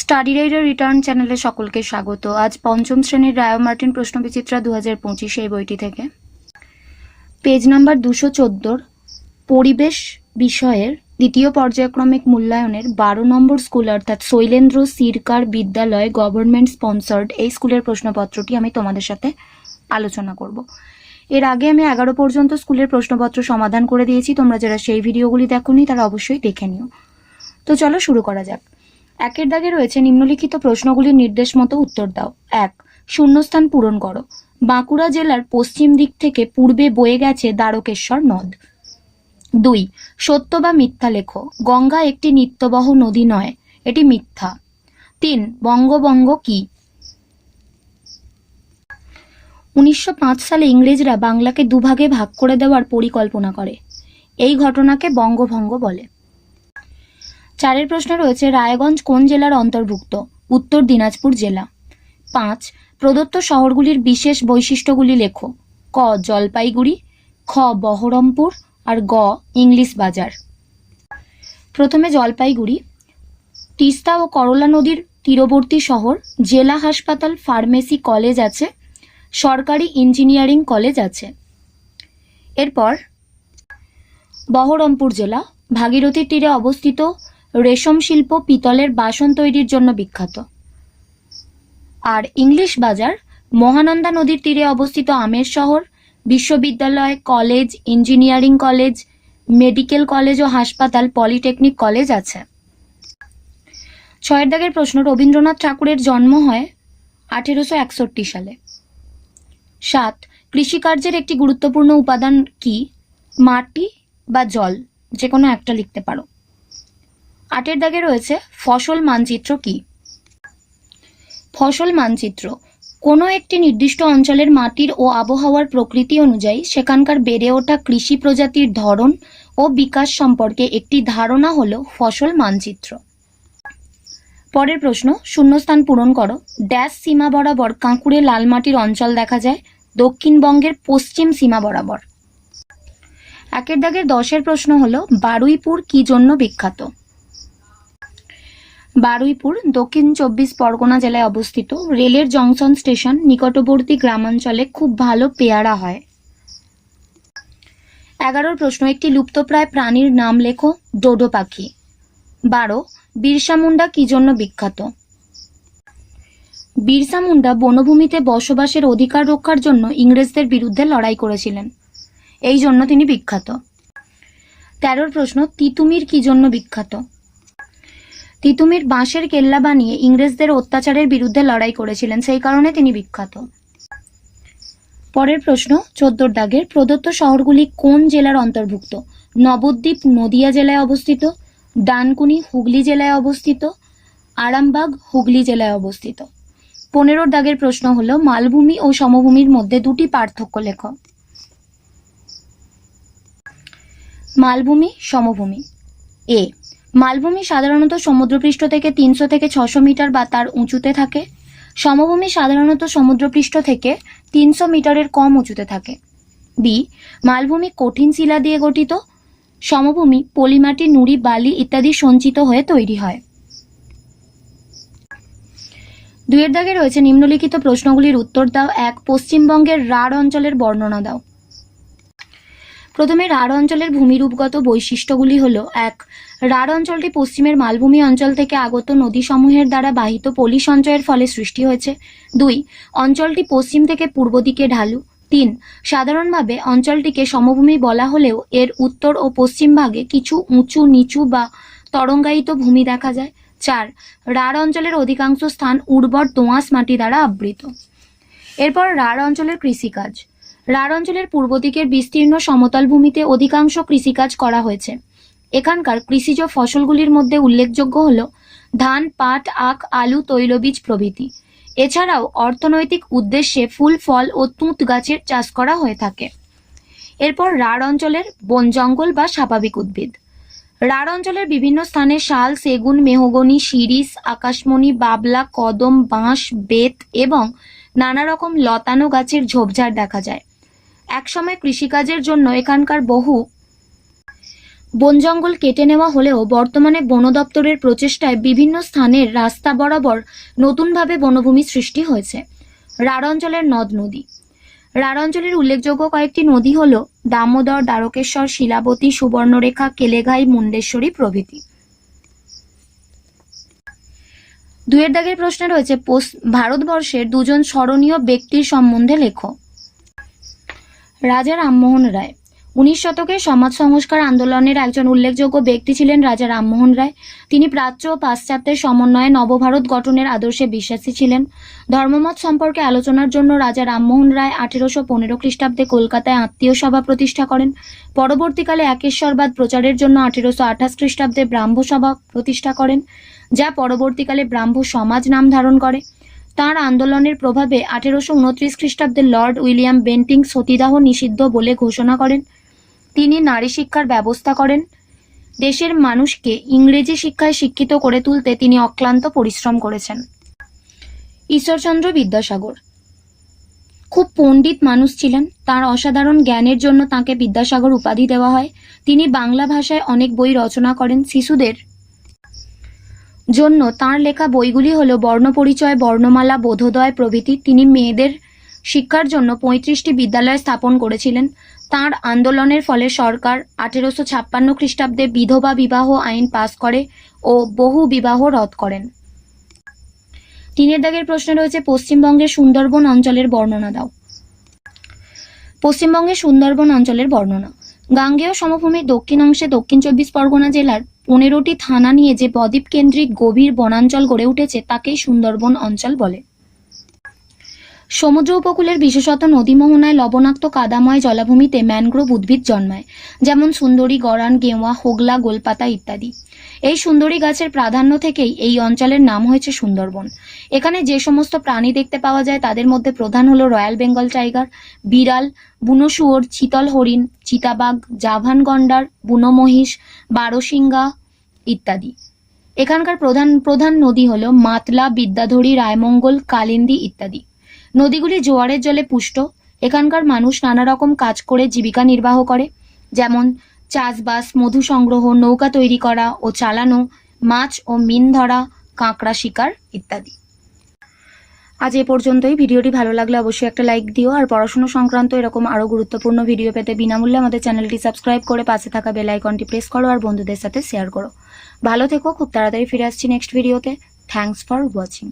Study rider return চ্যানেলে সকলকে স্বাগত। আজ পঞ্চম শ্রেণীর রায় মার্টিন প্রশ্নবিচিত্রা 2025 এই বইটি থেকে পেজ নাম্বার 214 পরিবেশ বিষয়ের দ্বিতীয় পর্যায়ক্রমিক মূল্যায়নের 12 নম্বর স্কুল অর্থাৎ শৈলেন্দ্র সিরকার বিদ্যালয় গভর্নমেন্ট স্পন্সর্ড এই স্কুলের প্রশ্নপত্রটি আমি তোমাদের সাথে আলোচনা করব। এর আগে আমি 11 পর্যন্ত স্কুলের প্রশ্নপত্র সমাধান করে দিয়েছি। তোমরা যারা সেই ভিডিওগুলি দেখোনি তারা অবশ্যই দেখে নিও। তো চলো শুরু করা যাক। একের দাগে রয়েছে নিম্নলিখিত প্রশ্নগুলির নির্দেশ মতো উত্তর দাও। 1. শূন্যস্থান পূরণ করো। বাঁকুড়া জেলার পশ্চিম দিক থেকে পূর্বে বয়ে গেছে দ্বারকেশ্বর নদ। 2. সত্য বা মিথ্যা লেখো। গঙ্গা একটি নিত্যবহ নদী নয়, এটি মিথ্যা। 3. বঙ্গবঙ্গ কি? 1905 সালে ইংরেজরা বাংলাকে দুভাগে ভাগ করে দেওয়ার পরিকল্পনা করে। এই ঘটনাকে বঙ্গভঙ্গ বলে। 4 প্রশ্নে রয়েছে রায়গঞ্জ কোন জেলার অন্তর্ভুক্ত? উত্তর দিনাজপুর জেলা। 5. প্রদত্ত শহরগুলির বিশেষ বৈশিষ্ট্যগুলি লেখো। ক. জলপাইগুড়ি, খ. বহরমপুর আর গ. ইংলিশ বাজার। প্রথমে জলপাইগুড়ি। তিস্তা ও করলা নদীর তীরবর্তী শহর। জেলা হাসপাতাল, ফার্মেসি কলেজ আছে, সরকারি ইঞ্জিনিয়ারিং কলেজ আছে। এরপর বহরমপুর জেলা ভাগীরথীর তীরে অবস্থিত, রেশম শিল্প, পিতলের বাসন তৈরির জন্য বিখ্যাত। আর ইংলিশ বাজার মহানন্দা নদীর তীরে অবস্থিত আমের শহর, বিশ্ববিদ্যালয়, college, engineering college, medical college ও হাসপাতাল, পলিটেকনিক কলেজ আছে। 6 দাগের প্রশ্ন রবীন্দ্রনাথ ঠাকুরের জন্ম হয় 1861 সালে। 7. কৃষিকার্যের একটি গুরুত্বপূর্ণ উপাদান কি? মাটি বা জল, যে কোনো একটা লিখতে পারো। 8 দাগে রয়েছে ফসল মানচিত্র কি? ফসল মানচিত্র কোনো একটি নির্দিষ্ট অঞ্চলের মাটির ও আবহাওয়ার প্রকৃতি অনুযায়ী সেখানকার বেড়ে ওঠা কৃষি প্রজাতির ধরন ও বিকাশ সম্পর্কে একটি ধারণা হলো ফসল মানচিত্র। পরের প্রশ্ন শূন্যস্থান পূরণ করো। ড্যাশ সীমা বরাবর কাঁকুড়ে লাল মাটির অঞ্চল দেখা যায়? দক্ষিণবঙ্গের পশ্চিম সীমা বরাবর। 1 দাগের 10 প্রশ্ন হলো বারুইপুর কি জন্য বিখ্যাত? বারুইপুর দক্ষিণ 24 পরগনা জেলায় অবস্থিত। রেলের জংশন স্টেশন, নিকটবর্তী গ্রামাঞ্চলে খুব ভালো পেয়ারা হয়। 11 প্রশ্ন একটি লুপ্তপ্রায় প্রাণীর নাম লেখো। ডোডো পাখি। 12 বিরসা মুন্ডা কি জন্য বিখ্যাত? বিরসা মুন্ডা বনভূমিতে বসবাসের অধিকার রক্ষার জন্য ইংরেজদের বিরুদ্ধে লড়াই করেছিলেন, এই জন্য তিনি বিখ্যাত। 13 প্রশ্ন তিতুমির কি জন্য বিখ্যাত? তিতুমির বাঁশের কেল্লা বানিয়ে ইংরেজদের অত্যাচারের বিরুদ্ধে লড়াই করেছিলেন, সেই কারণে তিনি বিখ্যাত। পরের প্রশ্ন 14 দাগের প্রদত্ত শহরগুলি কোন জেলার অন্তর্ভুক্ত? নবদ্বীপ নদিয়া জেলায় অবস্থিত, ডানকুনি হুগলি জেলায় অবস্থিত, আরামবাগ হুগলি জেলায় অবস্থিত। 15 দাগের প্রশ্ন হলো মালভূমি ও সমভূমির মধ্যে দুটি পার্থক্য লেখো। মালভূমি, সমভূমি। এ. মালভূমি সাধারণত সমুদ্রপৃষ্ঠ থেকে 300 থেকে 600 মিটার বা তার উঁচুতে থাকে। সমভূমি সাধারণত সমুদ্রপৃষ্ঠ থেকে 300 মিটারের কম উঁচুতে থাকে। বি. মালভূমি কঠিন শিলা দিয়ে গঠিত, সমভূমি পলিমাটি, নুড়ি, বালি ইত্যাদি সঞ্চিত হয়ে তৈরি হয়। 2 দাগে রয়েছে নিম্নলিখিত প্রশ্নগুলির উত্তর দাও। 1. পশ্চিমবঙ্গের রাঢ় অঞ্চলের বর্ণনা দাও। প্রথমে রাঢ় অঞ্চলের ভূমিরূপগত বৈশিষ্ট্যগুলি হলো: 1. রাঢ় অঞ্চলটি পশ্চিমের মালভূমি অঞ্চল থেকে আগত নদীসমূহের দ্বারা বাহিত পলি সঞ্চয়ের ফলে সৃষ্টি হয়েছে। 2. অঞ্চলটি পশ্চিম থেকে পূর্ব দিকে ঢালু। 3. সাধারণভাবে অঞ্চলটিকে সমভূমি বলা হলেও এর উত্তর ও পশ্চিম ভাগে কিছু উঁচু নিচু বা তরঙ্গায়িত ভূমি দেখা যায়। 4. রাঢ় অঞ্চলের অধিকাংশ স্থান উর্বর দোআঁশ মাটি দ্বারা আবৃত। এরপর রাঢ় অঞ্চলের কৃষিকাজ। রাঢ় অঞ্চলের পূর্ব দিকের বিস্তীর্ণ সমতল ভূমিতে অধিকাংশ কৃষিকাজ করা হয়েছে। এখানকার কৃষিজ ফসলগুলির মধ্যে উল্লেখযোগ্য হল ধান, পাট, আখ, আলু, তৈলবীজ প্রভৃতি। এছাড়াও অর্থনৈতিক উদ্দেশ্যে ফুল, ফল ও তুঁত গাছের চাষ করা হয়ে থাকে। এরপর রাঢ় অঞ্চলের বন জঙ্গল বা স্বাভাবিক উদ্ভিদ। রাঢ় অঞ্চলের বিভিন্ন স্থানে শাল, সেগুন, মেহগনি, শিরীষ, আকাশমণি, বাবলা, কদম, বাঁশ, বেত এবং নানা রকম লতানো গাছের ঝোপঝাড় দেখা যায়। একসময় কৃষিকাজের জন্য এখানকার বহু বন জঙ্গল কেটে নেওয়া হলেও বর্তমানে বন দপ্তরের প্রচেষ্টায় বিভিন্ন স্থানের রাস্তা বরাবর নতুনভাবে বনভূমি সৃষ্টি হয়েছে। রাঢ় অঞ্চলের নদ নদী। রাঢ় অঞ্চলের উল্লেখযোগ্য কয়েকটি নদী হল দামোদর, দ্বারকেশ্বর, শিলাবতী, সুবর্ণরেখা, কেলেঘাই, মুন্ডেশ্বরী প্রভৃতি। 2 এর দাগের প্রশ্নে রয়েছে ভারতবর্ষের দুজন স্মরণীয় ব্যক্তির সম্বন্ধে লেখো। রাজা রামমোহন রায়। 19 শতকের সমাজ সংস্কার আন্দোলনের একজন উল্লেখযোগ্য ব্যক্তি ছিলেন রাজা রামমোহন রায়। তিনি প্রাচ্য ও পাশ্চাত্যের সমন্বয়ে নবভারত গঠনের আদর্শে বিশ্বাসী ছিলেন। ধর্মমত সম্পর্কে আলোচনার জন্য রাজা রামমোহন রায় 1815 খ্রিস্টাব্দে কলকাতায় আত্মীয় সভা প্রতিষ্ঠা করেন। পরবর্তীকালে একেশ্বরবাদ প্রচারের জন্য 1828 খ্রিস্টাব্দে ব্রাহ্ম সভা প্রতিষ্ঠা করেন, যা পরবর্তীকালে ব্রাহ্ম সমাজ নাম ধারণ করে। তাঁর আন্দোলনের প্রভাবে 1829 খ্রিস্টাব্দে লর্ড উইলিয়াম বেন্টিংস সতীদাহ নিষিদ্ধ বলে ঘোষণা করেন। তিনি নারী শিক্ষার ব্যবস্থা করেন। দেশের মানুষকে ইংরেজি শিক্ষায় শিক্ষিত করে তুলতে তিনি অক্লান্ত পরিশ্রম করেছেন। ঈশ্বরচন্দ্র বিদ্যাসাগর খুব পণ্ডিত মানুষ ছিলেন। তার অসাধারণ জ্ঞানের জন্য তাঁকে বিদ্যাসাগর উপাধি দেওয়া হয়। তিনি বাংলা ভাষায় অনেক বই রচনা করেন। শিশুদের জন্য তাঁর লেখা বইগুলি হল বর্ণপরিচয়, বর্ণমালা, বোধোদয় প্রভৃতি। তিনি মেয়েদের শিক্ষার জন্য 35টি বিদ্যালয় স্থাপন করেছিলেন। তাঁর আন্দোলনের ফলে সরকার 1856 খ্রিস্টাব্দে বিধবা বিবাহ আইন পাস করে ও বহু বিবাহ রদ করেন। 3 এর দাগের প্রশ্নে রয়েছে পশ্চিমবঙ্গের সুন্দরবন অঞ্চলের বর্ণনা দাও। পশ্চিমবঙ্গের সুন্দরবন অঞ্চলের বর্ণনা। গাঙ্গেয় সমভূমির দক্ষিণ অংশে দক্ষিণ 24 পরগনা জেলার 15টি থানা নিয়ে যে বদ্বীপ কেন্দ্রিক গভীর বনাঞ্চল গড়ে উঠেছে তাকেই সুন্দরবন অঞ্চল বলে। সমুদ্র উপকূলের বিশেষত নদী মোহনায় লবণাক্ত কাদাময় জলাভূমিতে ম্যানগ্রোভ উদ্ভিদ জন্মায়, যেমন সুন্দরী, গরান, গেওয়া, হোগলা, গোলপাতা ইত্যাদি। এই সুন্দরী গাছের প্রাধান্য থেকেই এই অঞ্চলের নাম হয়েছে সুন্দরবন। এখানে যে সমস্ত প্রাণী দেখতে পাওয়া যায় তাদের মধ্যে প্রধান হলো রয়্যাল বেঙ্গল টাইগার, বিড়াল, বুনো শুয়োর, চিতল হরিণ, চিতাবাঘ, জাভান গন্ডার, বুনো মহিষ, বারোশিঙ্গা ইত্যাদি। এখানকার প্রধান নদী হলো মাতলা, বিদ্যাধরী, রায়মঙ্গল, কালিন্দী ইত্যাদি। নদীগুলি জোয়ারের জলে পুষ্ট। এখানকার মানুষ নানা রকম কাজ করে জীবিকা নির্বাহ করে, যেমন চাষবাস, মধু সংগ্রহ, নৌকা তৈরি করা ও চালানো, মাছ ও মিন ধরা, কাঁকড়া শিকার ইত্যাদি। আজ এ পর্যন্তই। ভিডিওটি ভালো লাগলে অবশ্যই একটা লাইক দিও, আর পড়াশোনা সংক্রান্ত এরকম আরো গুরুত্বপূর্ণ ভিডিও পেতে বিনামূল্যে আমাদের চ্যানেলটি সাবস্ক্রাইব করে পাশে থাকা বেল আইকনটি প্রেস করো আর বন্ধুদের সাথে শেয়ার করো। ভালো থেকো। খুব তাড়াতাড়ি ফিরে আসছি নেক্সট ভিডিওতে। Thanks for watching.